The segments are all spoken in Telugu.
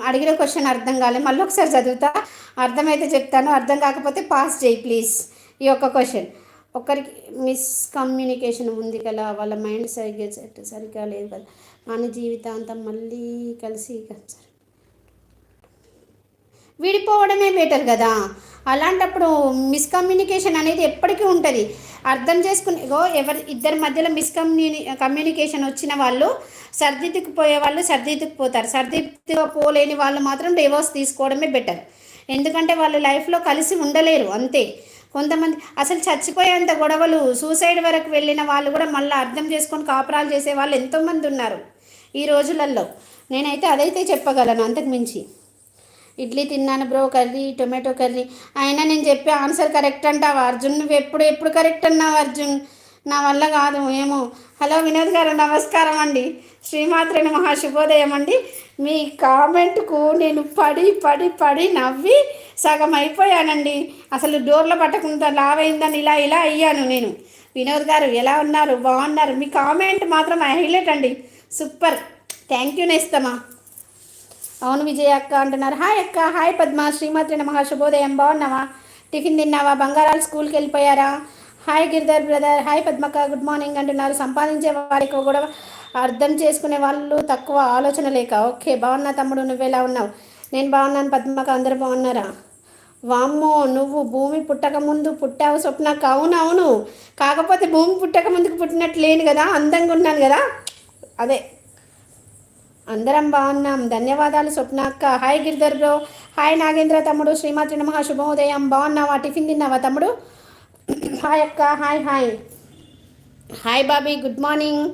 అడిగిన క్వశ్చన్ అర్థం కాలే, మళ్ళీ ఒకసారి చదువుతా. అర్థమైతే చెప్తాను, అర్థం కాకపోతే పాస్ చేయి ప్లీజ్. ఈ ఒక్క క్వశ్చన్. ఒకరికి మిస్కమ్యూనికేషన్ ఉంది కదా, వాళ్ళ మైండ్ సరిగ్గా లేదు కదా, మన జీవితాంతం మళ్ళీ కలిసి విడిపోవడమే బెటర్ కదా. అలాంటప్పుడు మిస్కమ్యూనికేషన్ అనేది ఎప్పటికీ ఉంటుంది. అర్థం చేసుకుని ఇద్దరి మధ్యలో కమ్యూనికేషన్ వచ్చిన వాళ్ళు సర్దిద్దుకుపోయే వాళ్ళు సర్దిద్దుకుపోతారు. సర్దిద్దుకుపోలేని వాళ్ళు మాత్రం డివోర్స్ తీసుకోవడమే బెటర్. ఎందుకంటే వాళ్ళు లైఫ్లో కలిసి ఉండలేరు అంతే. కొంతమంది అసలు చచ్చిపోయేంత గొడవలు, సూసైడ్ వరకు వెళ్ళిన వాళ్ళు కూడా మళ్ళీ అర్థం చేసుకొని కాపురాలు చేసే వాళ్ళు ఎంతోమంది ఉన్నారు ఈ రోజులలో. నేనైతే అదైతే చెప్పగలను, అంతకు మించి. ఇడ్లీ తిన్నాను బ్రో, కర్రీ టొమాటో కర్రీ. అయినా నేను చెప్పే ఆన్సర్ కరెక్ట్ అంటావా అర్జున్? నువ్వు ఎప్పుడు కరెక్ట్ అన్నావు అర్జున్, నా వల్ల కాదు ఏమో. హలో వినోద్ గారు, నమస్కారం అండి. శ్రీమాత్రే నమః, శుభోదయం అండి. మీ కామెంట్కు నేను పడి పడి పడి నవ్వి సగం అయిపోయానండి. అసలు డోర్లో పట్టకుండా లావైందని ఇలా అయ్యాను నేను. వినోద్ గారు ఎలా ఉన్నారు? బాగున్నారు. మీ కామెంట్ మాత్రం హైలైట్ అండి, సూపర్. థ్యాంక్ యూ నేస్తమా. అవును విజయ అక్క అంటున్నారు. హాయ్ అక్క, హాయ్ పద్మ, శ్రీమాత్రి నమః, శుభోదయం. బాగున్నావా? టిఫిన్ తిన్నావా? బంగారాలు స్కూల్కి వెళ్ళిపోయారా? హాయ్ గిరిధర్ బ్రదర్, హాయ్ పద్మక్క, గుడ్ మార్నింగ్ అంటున్నారు. సంపాదించే వారికి కూడా అర్థం చేసుకునే వాళ్ళు తక్కువ, ఆలోచన లేక. ఓకే, బాగున్నా తమ్ముడు, నువ్వెలా ఉన్నావు? నేను బాగున్నాను పద్మక్క, అందరూ బాగున్నారా? వామ్మో, నువ్వు భూమి పుట్టక ముందు పుట్టావు స్వప్నక్క. అవునవును, కాకపోతే భూమి పుట్టక ముందుకు పుట్టినట్టు లేను కదా, అందంగా ఉన్నాను కదా, అదే. అందరం బాగున్నాం, ధన్యవాదాలు స్వప్న అక్క. Hi Giridhar bro, hi Nagendra తమ్ముడు, శ్రీమాత్రి నమః, శుభోదయం. బాగున్నావా? టిఫిన్ తిన్నావా తమ్ముడు? హాయ్ అక్క, hi hi hi Bobby, good morning.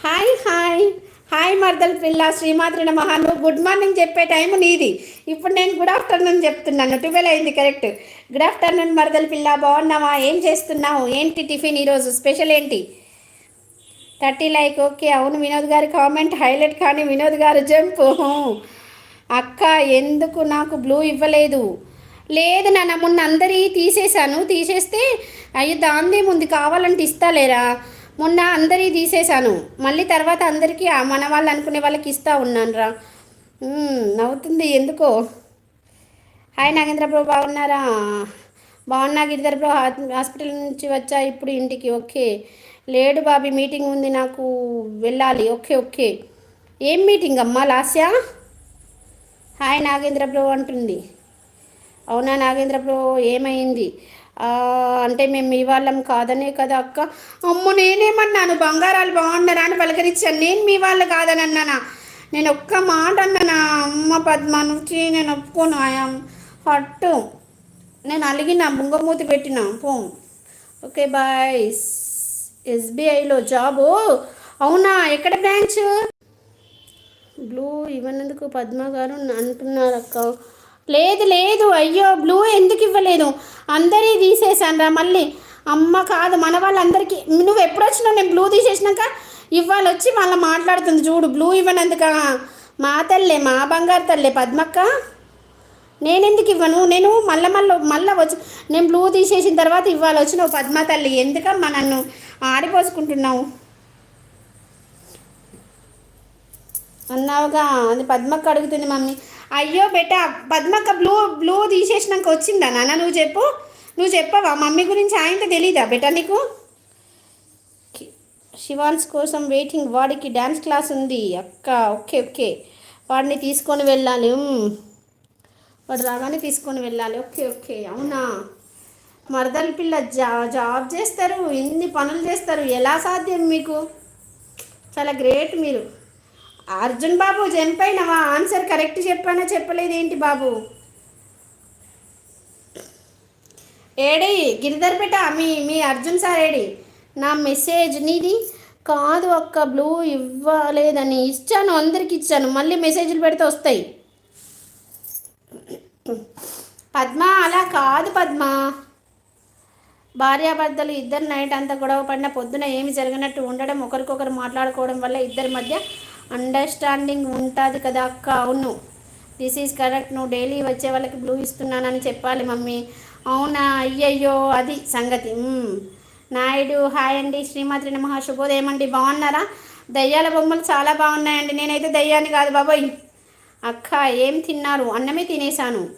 Hi hi hi మర్దల్ పిల్ల, శ్రీమాత్రి నమః. నువ్వు గుడ్ మార్నింగ్ చెప్పే టైం నీది. ఇప్పుడు నేను గుడ్ ఆఫ్టర్నూన్ చెప్తున్నాను, 12 అయింది కరెక్ట్. గుడ్ ఆఫ్టర్నూన్ మర్దల్ పిల్ల, బాగున్నావా? ఏం చేస్తున్నావు? ఏంటి టిఫిన్ ఈరోజు? స్పెషల్ ఏంటి? 30 లైక్. ఓకే, అవును వినోద్ గారి కామెంట్ హైలైట్. కానీ వినోద్ గారు జంప్. అక్క ఎందుకు నాకు బ్లూ ఇవ్వలేదు? లేదు నాన్న, మొన్న అందరి తీసేస్తే అయ్యో దాందే ముందు కావాలంటే ఇస్తాలేరా. మొన్న అందరి తీసేశాను, మళ్ళీ తర్వాత అందరికీ మన వాళ్ళు అనుకునే వాళ్ళకి ఇస్తా ఉన్నాను రా. నవ్వుతుంది ఎందుకో. హాయ్ నాగేంద్ర బ్రో, బాగున్నారా? బాగున్నా గిరిధర్ బ్రో, హాస్పిటల్ నుంచి వచ్చా ఇప్పుడు ఇంటికి. ఓకే, లేడు బాబీ, మీటింగ్ ఉంది నాకు, వెళ్ళాలి. ఓకే ఓకే, ఏం మీటింగ్ అమ్మా? లాస్యా హాయ్ నాగేంద్ర బ్రో అంటుంది. అవునా నాగేంద్ర బ్రో, ఏమైంది? అంటే మేము మీ వాళ్ళం కాదనే కదా అక్క. అమ్మో, నేనేమన్నాను? బంగారాలు బాగున్నారా అని పలకరించాను, నేను మీ వాళ్ళు కాదని అన్నానా? నేను ఒక్క మాట అన్నానా? అమ్మ పద్మ నుంచి నేను ఒప్పుకోను, ఆయాం హట్టు. నేను అలిగిన బుంగమూతి పెట్టిన పో. Okay bye. ఎస్బీఐలో జాబు? అవునా, ఎక్కడ బ్రాంచ్? బ్లూ ఇవ్వనందుకు పద్మ గారు అంటున్నారు అక్క. లేదు లేదు, అయ్యో బ్లూ ఎందుకు ఇవ్వలేదు? అందరి తీసేసాను రా మళ్ళీ. అమ్మ కాదు, మన వాళ్ళందరికీ. నువ్వు ఎప్పుడు వచ్చినావు? నేను బ్లూ తీసేసినాక ఇవాళ వచ్చి మళ్ళీ మాట్లాడుతుంది చూడు, బ్లూ ఇవ్వనందుక. మా తల్లే, మా బంగారు తల్లే పద్మక్క, నేనెందుకు ఇవ్వను? నేను మళ్ళీ వచ్చి నేను బ్లూ తీసేసిన తర్వాత ఇవాళ వచ్చినావు పద్మ తల్లి, ఎందుకమ్మా నన్ను ఆడిపోసుకుంటున్నావు? అన్నావుగా, అది పద్మక్క అడుగుతుంది మమ్మీ. అయ్యో బెట, పద్మక్క బ్లూ తీసేసినాక వచ్చిందా నాన్న? నువ్వు చెప్పవా? మమ్మీ గురించి ఆయనతో తెలీదా బెట నీకు? శివాన్స్ కోసం వెయిటింగ్, వాడికి డ్యాన్స్ క్లాస్ ఉంది అక్క. ఓకే ఓకే, వాడిని తీసుకొని వెళ్ళాలి. వాడు రాగానే తీసుకొని వెళ్ళాలి. ఓకే ఓకే, అవునా? మరదల పిల్ల జాబ్ చేస్తారు, ఇన్ని పనులు చేస్తారు, ఎలా సాధ్యం మీకు? చాలా గ్రేట్ మీరు. అర్జున్ బాబు జంప్ అయినవా? ఆన్సర్ కరెక్ట్ చెప్పానా చెప్పలేదు ఏంటి బాబు? ఏడి గిరిధర్ బేట, మీ అర్జున్ సార్ ఏడి? నా మెసేజ్ నీది కాదు అక్క, బ్లూ ఇవ్వలేదని ఇచ్చాను, అందరికి ఇచ్చాను, మళ్ళీ మెసేజ్లు పెడితే వస్తాయి. పద్మ అలా కాదు పద్మ, భార్యాభర్తలు ఇద్దరు నైట్ అంతా గొడవ పడిన పొద్దున ఏమి జరిగినట్టు ఉండడం, ఒకరికొకరు మాట్లాడుకోవడం వల్ల ఇద్దరి మధ్య అండర్స్టాండింగ్ ఉంటుంది కదా అక్క. అవును, దిస్ ఈజ్ కరెక్ట్. నువ్వు డైలీ వచ్చే వాళ్ళకి బ్లూ ఇస్తున్నానని చెప్పాలి మమ్మీ. అవునా? అయ్యయ్యో, అది సంగతి. నాయుడు హాయ్ అండి, శ్రీమాత్రి నమః, శుభోదయం అండి. బాగున్నారా? దయ్యాల బొమ్మలు చాలా బాగున్నాయండి. నేనైతే దయ్యాన్ని కాదు బాబోయ్, అక్క ఏం తిన్నారు? అన్నమే తినేసాను.